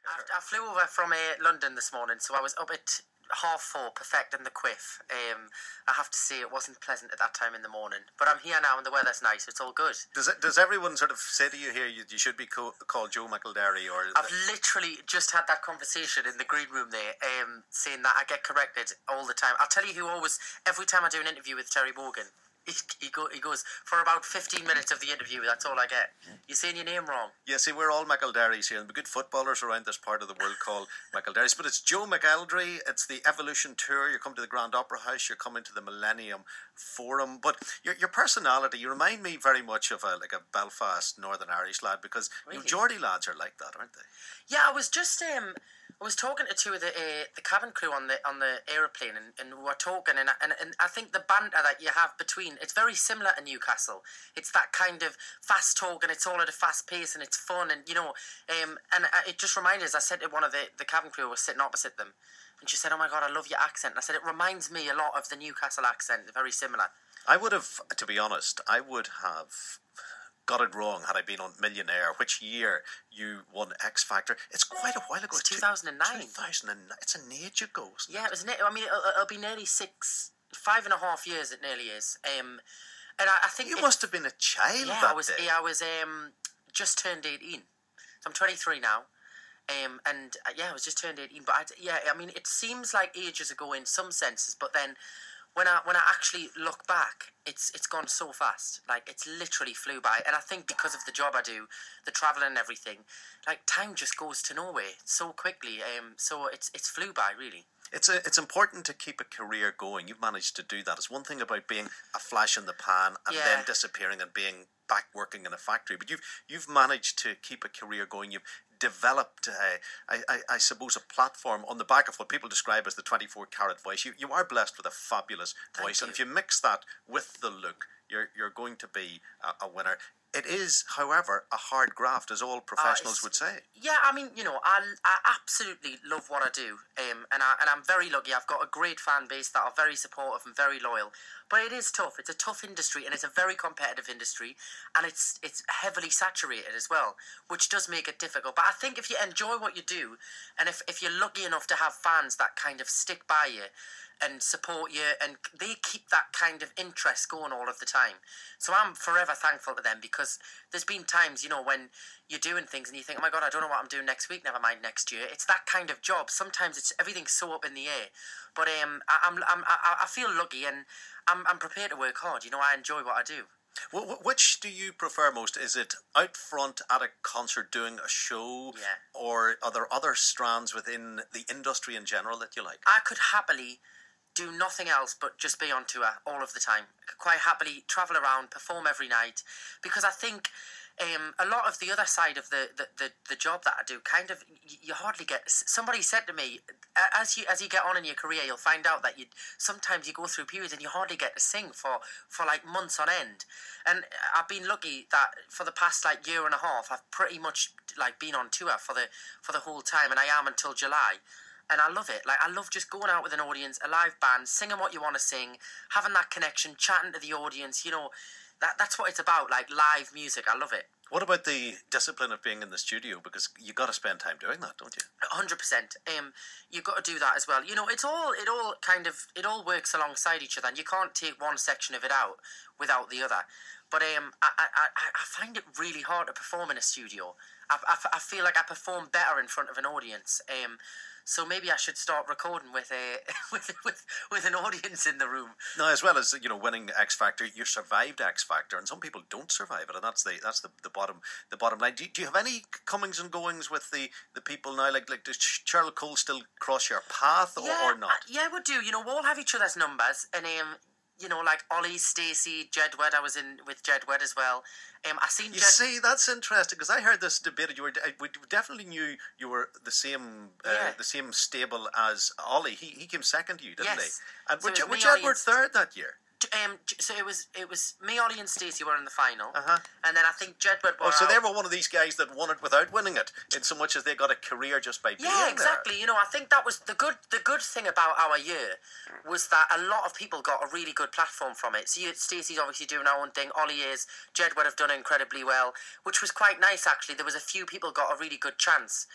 I flew over from London this morning, so I was up at 4:30 perfecting the quiff. I have to say it wasn't pleasant at that time in the morning, but I'm here now and the weather's nice, so it's all good. Does everyone sort of say to you here you should be called Joe McElderry? Or I've literally just had that conversation in the green room there, saying that I get corrected all the time. I'll tell you who always, every time I do an interview with Terry Morgan, he goes, for about 15 minutes of the interview, that's all I get. You're saying your name wrong. Yeah, see, we're all McElderrys here, and the good footballers around this part of the world call McElderrys. But it's Joe McElderry, it's the Evolution Tour, you're coming to the Grand Opera House, you're coming to the Millennium Forum. But your personality, you remind me very much of a Belfast Northern Irish lad, because Really? you Geordie lads are like that, aren't they? Yeah, I was just I was talking to two of the cabin crew on the aeroplane, and we were talking, and I think the banter that you have between, it's very similar to Newcastle. It's that kind of fast talk, and it's all at a fast pace, and it's fun, and it just reminded us. I said to one of the cabin crew who was sitting opposite them, and she said, "Oh my God, I love your accent." And I said, "It reminds me a lot of the Newcastle accent, very similar." I would have, to be honest, got it wrong had I been on Millionaire, which year you won X Factor. It's quite a while ago. It's 2009. 2009. It's an age ago. Yeah, it was. I mean, it'll be nearly 5.5 years. It nearly is. And I think you must have been a child. Yeah, that I was. day. I was just turned 18. So I'm 23 now. I was just turned 18. But I mean, it seems like ages ago in some senses, but then when I actually look back, it's gone so fast. Like, it's literally flew by. And I think because of the job I do, the travelling and everything, like, time just goes to nowhere so quickly. So it's flew by, really. It's important to keep a career going. You've managed to do that. It's one thing about being a flash in the pan and then disappearing and being back working in a factory, but you've managed to keep a career going. You've developed, I suppose, a platform on the back of what people describe as the 24-carat voice. You are blessed with a fabulous voice, and if you mix that with the look, you're going to be a winner. It is, however, a hard graft, as all professionals would say. Yeah, I mean, I absolutely love what I do, and I'm very lucky. I've got a great fan base that are very supportive and very loyal. But it is tough. It's a tough industry, and it's a very competitive industry, and it's heavily saturated as well, which does make it difficult. But I think if you enjoy what you do, and if you're lucky enough to have fans that kind of stick by you and support you, and they keep that kind of interest going all of the time. So I'm forever thankful to them, because there's been times, when you're doing things and you think, oh my God, I don't know what I'm doing next week, never mind next year. It's that kind of job. Sometimes everything's so up in the air. But I feel lucky, and I'm prepared to work hard. I enjoy what I do. Well, which do you prefer most? Is it out front at a concert doing a show? Yeah. Or are there other strands within the industry in general that you like? I could happily do nothing else but just be on tour all of the time. I could quite happily travel around, perform every night, because I think a lot of the other side of the job that I do, kind of, you hardly get. Somebody said to me, as you get on in your career, you'll find out that sometimes you go through periods and you hardly get to sing for like months on end. And I've been lucky that for the past like year and a half, I've pretty much like been on tour for the whole time, and I am until July. And I love it. Like, I love just going out with an audience, a live band, singing what you want to sing, having that connection, chatting to the audience. That's what it's about, like live music. I love it. What about the discipline of being in the studio? Because you got to spend time doing that, don't you? 100%. You've got to do that as well. It all works alongside each other, and you can't take one section of it out without the other. But I find it really hard to perform in a studio. I feel like I perform better in front of an audience. So maybe I should start recording with an audience in the room. Now, as well as winning X Factor, you survived X Factor, and some people don't survive it, and that's the bottom line. Do you have any comings and goings with the people now? Like does Cheryl Cole still cross your path or not? Yeah, we do. We all have each other's numbers, and like Ollie, Stacey, Jedward. I was in with Jedward as well. I seen. You see, that's interesting, because I heard this debate. We definitely knew you were the same stable as Ollie. He came second to you, didn't he? And so which Edward third that year? So it was me, Ollie, and Stacey were in the final, and then I think Jedward were. Oh, so out. they were one of these guys that won it without winning it, in so much as they got a career just by being there. Yeah, exactly. You know, I think that was the good thing about our year was that a lot of people got a really good platform from it. So Stacey's obviously doing her own thing. Ollie is. Jedward have done incredibly well, which was quite nice actually. There was a few people got a really good chance.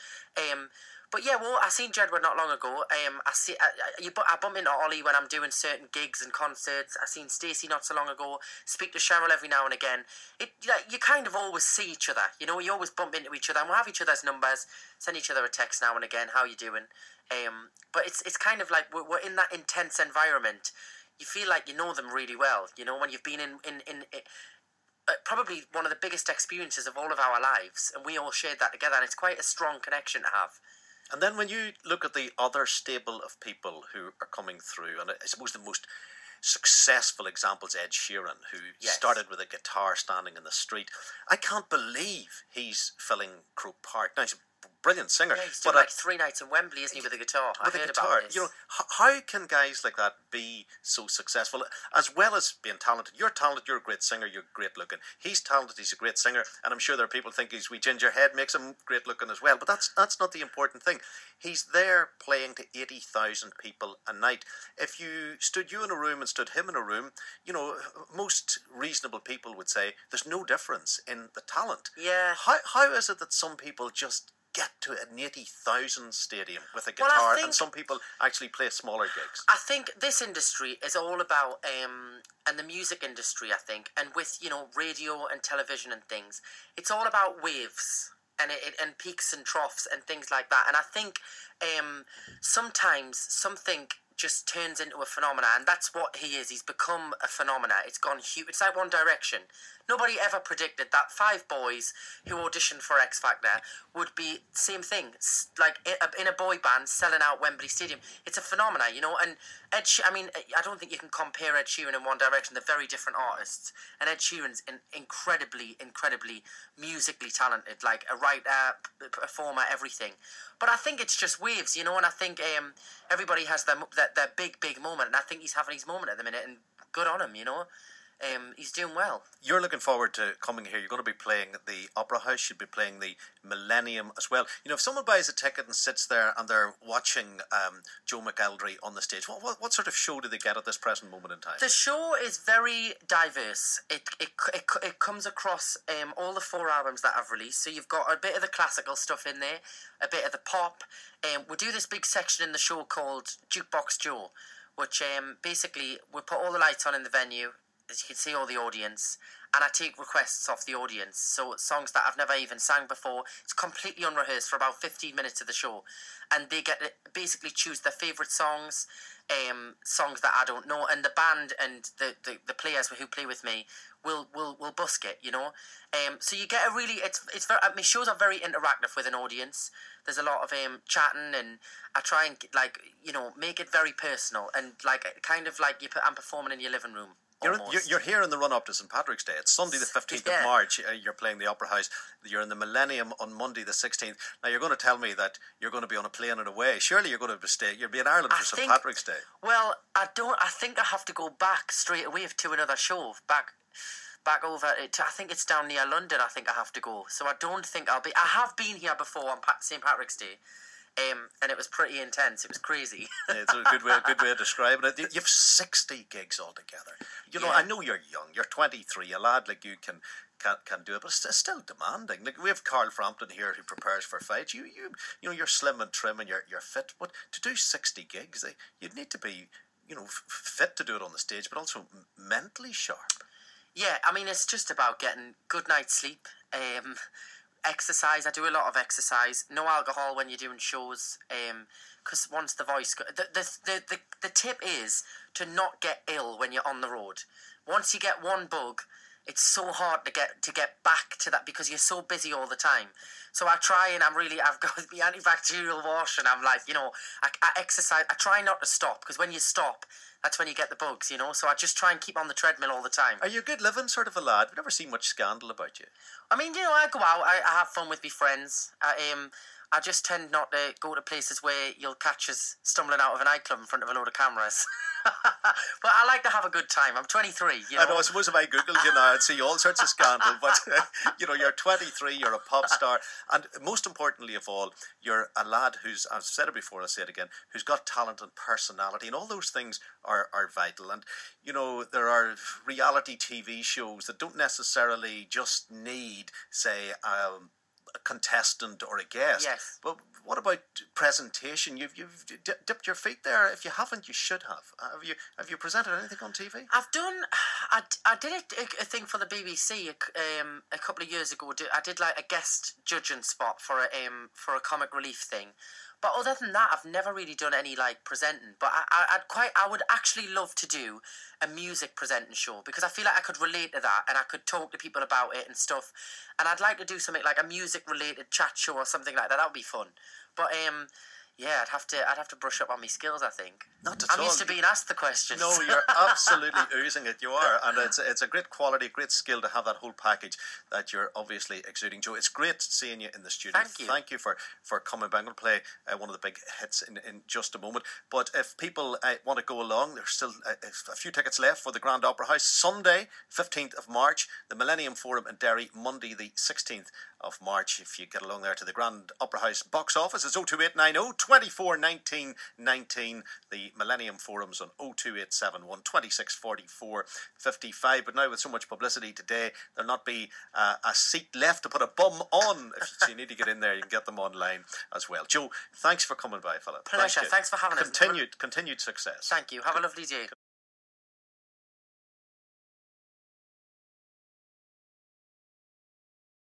But yeah, well, I seen Jedward not long ago. I bump into Ollie when I'm doing certain gigs and concerts. I seen Stacey not so long ago. Speak to Cheryl every now and again. You kind of always see each other. You know, you always bump into each other, and we'll have each other's numbers. Send each other a text now and again. How you doing? But it's kind of like we're in that intense environment. You feel like you know them really well. You know, when you've been in probably one of the biggest experiences of all of our lives, and we all shared that together, and it's quite a strong connection to have. And then when you look at the other stable of people who are coming through, and I suppose the most successful example is Ed Sheeran, who started with a guitar standing in the street. I can't believe he's filling Croke Park. Now, he's a brilliant singer. Yeah, he's doing like 3 nights in Wembley, isn't he, with a guitar? I heard about this. You know, how can guys like that be so successful, as well as being talented? You're talented, you're a great singer, you're great looking. He's talented, he's a great singer, and I'm sure there are people think his wee ginger head makes him great looking as well, but that's not the important thing. He's there playing to 80,000 people a night. If you stood you in a room and stood him in a room, you know, most reasonable people would say there's no difference in the talent. Yeah. How is it that some people just get to an 80,000 stadium with a guitar, and some people actually play smaller gigs? I think this industry is all about, and the music industry, I think, and with, you know, radio and television and things, it's all about waves and peaks and troughs and things like that. And I think sometimes something just turns into a phenomena, and that's what he is. He's become a phenomena. It's gone huge. It's like One Direction. Nobody ever predicted that 5 boys who auditioned for X Factor would be same thing, like in a boy band selling out Wembley Stadium. It's a phenomena, you know. And I don't think you can compare Ed Sheeran and One Direction. They're very different artists. And Ed Sheeran's incredibly musically talented, like a writer, performer, everything. But I think it's just waves, you know. And I think everybody has their big moment, and I think he's having his moment at the minute, and good on him, you know. He's doing well. You're looking forward to coming here. You're going to be playing the Opera House. You'll be playing the Millennium as well. You know, if someone buys a ticket and sits there and they're watching Joe McElderry on the stage, what sort of show do they get at this present moment in time? The show is very diverse. It comes across all the 4 albums that I've released. So you've got a bit of the classical stuff in there, a bit of the pop. We do this big section in the show called Jukebox Joe, which basically we put all the lights on in the venue. As you can see, all the audience, and I take requests off the audience. So songs that I've never even sang before. It's completely unrehearsed for about 15 minutes of the show, and they get to basically choose their favourite songs, songs that I don't know, and the band and the players who play with me will busk it, you know. So you get a really it's very, my shows are very interactive with an audience. There's a lot of chatting, and I try and like, you know, make it very personal, and like kind of like I'm performing in your living room. You're here in the run-up to St. Patrick's Day. It's Sunday the 15th of March. You're playing the Opera House. You're in the Millennium on Monday the 16th. Now, you're going to tell me that you're going to be on a plane and away. Surely you're going to stay. You'll be in Ireland for St. Patrick's Day. Well, I think I have to go back straight away to another show. Back over. I think it's down near London. I think I have to go. So I don't think I'll be. I have been here before on St. Patrick's Day. And it was pretty intense. It was crazy. Yeah, it's a good way of describing it. You've 60 gigs altogether. You know, I know you're young. You're 23. A lad like you can do it, but it's still demanding. Like, we have Carl Frampton here who prepares for fights. You know, you're slim and trim and you're fit. But to do 60 gigs, you'd need to be, you know, fit to do it on the stage, but also mentally sharp. Yeah, I mean, it's just about getting good night's sleep. Exercise. I do a lot of exercise. No alcohol when you're doing shows. Because once the voice, the tip is to not get ill when you're on the road. Once you get one bug, it's so hard to get back to that because you're so busy all the time. So I try, and I've got the antibacterial wash, and I'm like, you know, I exercise. I try not to stop, because when you stop, that's when you get the bugs, you know. So I just try and keep on the treadmill all the time. Are you a good living sort of a lad? We've never seen much scandal about you. I mean, you know, I go out, I have fun with my friends. I just tend not to go to places where you'll catch us stumbling out of a nightclub in front of a load of cameras. But I like to have a good time. I'm 23, you know. I know, I suppose if I Googled you now, I'd see all sorts of scandal. But, you know, you're 23, you're a pop star. And most importantly of all, you're a lad who's, I've said it before, I'll say it again, who's got talent and personality. And all those things are vital. And, you know, there are reality TV shows that don't necessarily just need, say, a contestant or a guest. Yes. But what about presentation? You've dipped your feet there. If you haven't, you should have. Have you presented anything on TV? I've done. I did a thing for the BBC a couple of years ago. I did like a guest judging spot for a comic relief thing. But other than that, I've never really done any like presenting. But I would actually love to do a music presenting show, because I feel like I could relate to that and I could talk to people about it and stuff. And I'd like to do something like a music related chat show or something like that. That would be fun. But yeah, I'd have to brush up on my skills, I think. Not at all. I'm used to being asked the questions. No, you're absolutely oozing it. You are, and it's a great quality, great skill to have that whole package that you're obviously exuding, Joe. It's great seeing you in the studio. Thank you. Thank you for coming back. I'm going to play one of the big hits in just a moment. But if people want to go along, there's still a few tickets left for the Grand Opera House. Sunday, 15th of March, the Millennium Forum in Derry, Monday the 16th of March. If you get along there to the Grand Opera House box office, it's 02890 24 19 19. The Millennium Forum's on 02871 26 44 55. But now with so much publicity today, there'll not be a seat left to put a bum on. If you need to get in there, you can get them online as well. Joe, thanks for coming by, fella. Pleasure. Thanks for having us. Continued success. Thank you. Have a lovely day.